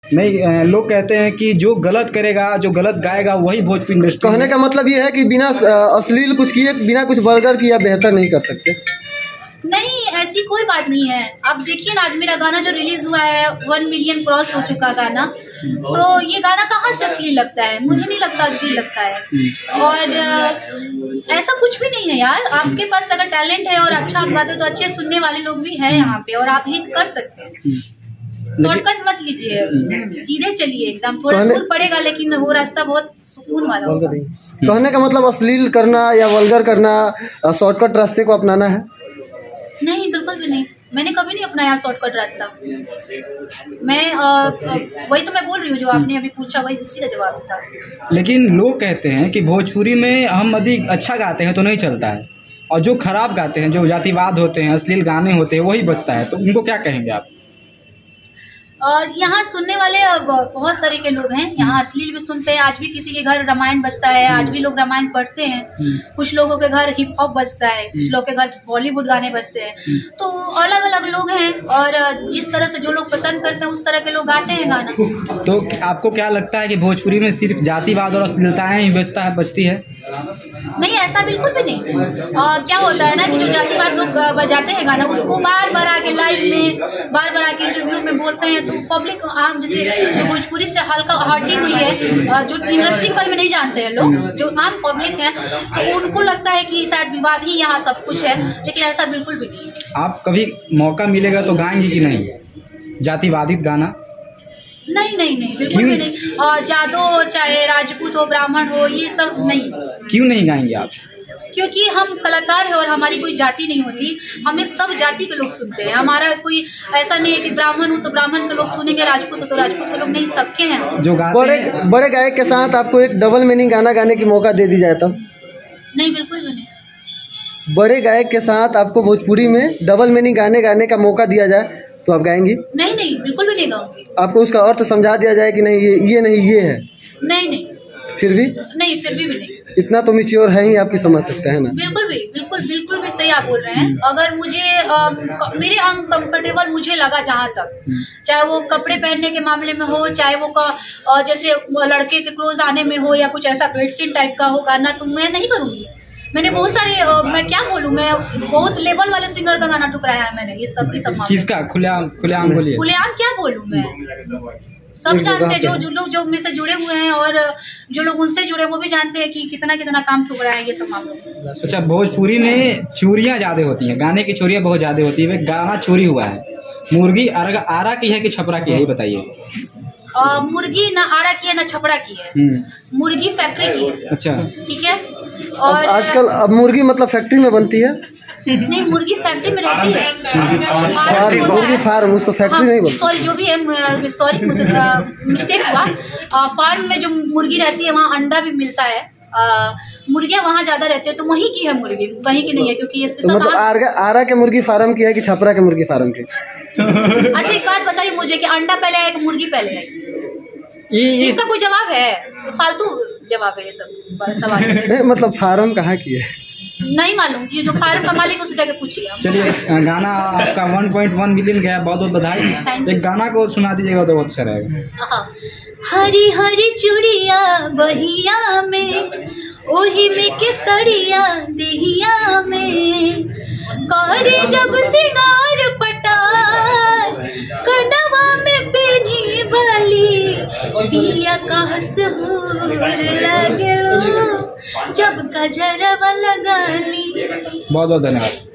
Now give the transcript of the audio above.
नहीं, लोग कहते हैं कि जो गलत करेगा, जो गलत गाएगा वही भोजपुरी इंडस्ट्री। कहने का मतलब ये है कि बिना अश्लील कुछ किए, बिना कुछ वल्गर किया बेहतर नहीं कर सकते। नहीं, ऐसी कोई बात नहीं है। आप देखिए ना, आज मेरा गाना जो रिलीज हुआ है 1 मिलियन क्रॉस हो चुका गाना, तो ये गाना कहाँ से अश्लील लगता है? मुझे नहीं लगता अश्लील लगता है। और ऐसा कुछ भी नहीं है यार। आपके पास अगर टैलेंट है और अच्छा आप गाते हो तो अच्छे सुनने वाले लोग भी हैं यहाँ पे, और आप हिट कर सकते हैं। शॉर्टकट मत लीजिए, सीधे चलिए एकदम। थोड़ा दूर पड़ेगा लेकिन वो रास्ता बहुत सुकून वाला होगा। कहने का मतलब अश्लील करना या वल्गर करना, शॉर्टकट रास्ते को अपनाना है? नहीं, बिल्कुल भी नहीं। मैंने कभी नहीं अपनाया शॉर्टकट रास्ता। मैं वही तो मैं बोल रही हूँ, जो आपने अभी पूछा वही सीधा जवाब था। लेकिन लोग कहते हैं कि भोजपुरी में हम अधिक अच्छा गाते हैं तो नहीं चलता है, और जो खराब गाते हैं, जो जातिवाद होते हैं, अश्लील गाने होते हैं, वही बचता है। तो उनको क्या कहेंगे आप? यहाँ सुनने वाले बहुत तरह के लोग हैं। यहाँ अश्लील भी सुनते हैं। आज भी किसी के घर रामायण बजता है, आज भी लोग रामायण पढ़ते हैं। कुछ लोगों के घर हिप हॉप बजता है, कुछ लोगों के घर बॉलीवुड गाने बजते हैं। तो अलग अलग लोग हैं, और जिस तरह से जो लोग पसंद करते हैं उस तरह के लोग गाते हैं गाना। तो आपको क्या लगता है कि भोजपुरी में सिर्फ जातिवाद और अश्लीलताएं ही बचती है? नहीं, ऐसा बिल्कुल भी नहीं। क्या होता है ना कि जो जातिवाद लोग बजाते हैं गाना, उसको बार बार आके लाइव में, बार बार आके इंटरव्यू में बोलते हैं, तो पब्लिक आम जैसे जो भोजपुरी से हल्का हटी हुई है, जो इंडस्ट्री बारे में नहीं जानते हैं लोग, जो आम पब्लिक है, तो उनको लगता है कि शायद विवाद ही यहाँ सब कुछ है, लेकिन ऐसा बिल्कुल भी नहीं। आप कभी मौका मिलेगा तो गाएंगे कि नहीं जातिवादित गाना? नहीं नहीं नहीं, बिल्कुल भी नहीं। जादो चाहे राजपूत हो, ब्राह्मण हो, ये सब नहीं। क्यों नहीं गाएंगे आप? क्योंकि हम कलाकार हैं और हमारी कोई जाति नहीं होती। हमें सब जाति के लोग सुनते हैं। हमारा कोई ऐसा नहीं है कि ब्राह्मण हो तो ब्राह्मण के लोग सुनेंगे, राजपूत हो तो राजपूत के लोग नहीं, सबके हैं। जो बड़े गायक के साथ आपको एक डबल मीनिंग गाना गाने की मौका दे दी जाए तब? नहीं, बिल्कुल भी नहीं। बड़े गायक के साथ आपको भोजपुरी में डबल मीनिंग गाने का मौका दिया जाए तो आप गाएंगी? नहीं नहीं, बिल्कुल भी नहीं गाऊंगी। आपको उसका अर्थ समझा दिया जाए कि नहीं ये नहीं ये है? नहीं नहीं, फिर भी नहीं। इतना तो मैच्योर है ही, आपकी समझ सकते हैं ना? बिल्कुल भी सही आप बोल रहे हैं। अगर मुझे मेरे अनकंफर्टेबल मुझे लगा जहाँ तक, चाहे वो कपड़े पहनने के मामले में हो, चाहे वो जैसे लड़के के क्लोज आने में हो, या कुछ ऐसा बेडशीट टाइप का हो गाना, तो मैं नहीं करूँगी। मैंने बहुत सारे मैं क्या बोलूँ, मैं बहुत लेवल वाले सिंगर का गाना ठुकराया है मैंने। ये सब किसका? खुलेआम बोलिए। खुलेआम क्या बोलूँ मैं? सब जानते हैं, जो लोग जो मेरे से जुड़े हुए हैं और जो लोग उनसे जुड़े वो भी जानते हैं कि कितना कितना काम ठुकराया है ये सब मामलों। अच्छा, भोजपुरी में चोरियां ज्यादा होती हैं, गाने की चोरियां बहुत ज्यादा होती है। गाना चोरी हुआ है, मुर्गी आरा की है कि छपरा की है, ये बताइए। मुर्गी ना आरा की है ना छपरा की है, मुर्गी फैक्ट्री की है। अच्छा, ठीक है। और आजकल अब मुर्गी मतलब फैक्ट्री में बनती है? नहीं, मुर्गी फैक्ट्री में रहती है। मुर्गी फार्म, उसको फैक्ट्री नहीं बोलते। सॉरी, जो भी है, सॉरी मुझे मिस्टेक हुआ। फार्म में जो मुर्गी रहती है वहाँ अंडा भी मिलता है। मुर्गियाँ वहाँ ज्यादा रहती है, तो वहीं की है मुर्गी, वहीं की नहीं है। क्योंकि ये तो मतलब आरा के मुर्गी फार्म की है कि छपरा के मुर्गी फार्म की? अच्छा, एक बात बताइए मुझे कि अंडा पहले आया कि मुर्गी पहले आई? इसका कोई जवाब है? फालतू जवाब है ये सब सवाल। नहीं, मतलब फार्म कहाँ की है नहीं मालूम जी, जो फार्म का मालिक उससे जाके पूछिए। चलिए, गाना आपका 1.1 मिलियन गया, बहुत बहुत बधाई। एक गाना को सुना दीजिएगा तो बहुत अच्छा रहेगा। हरी हरी चूड़िया बहिया में, ओही में केसरिया देहिया में, करे जब सिंगार पटार, कनवा में पेनी वाली, पिया का हसहूर लगलो, जब गजरवा लगाली। बहुत बहुत धन्यवाद।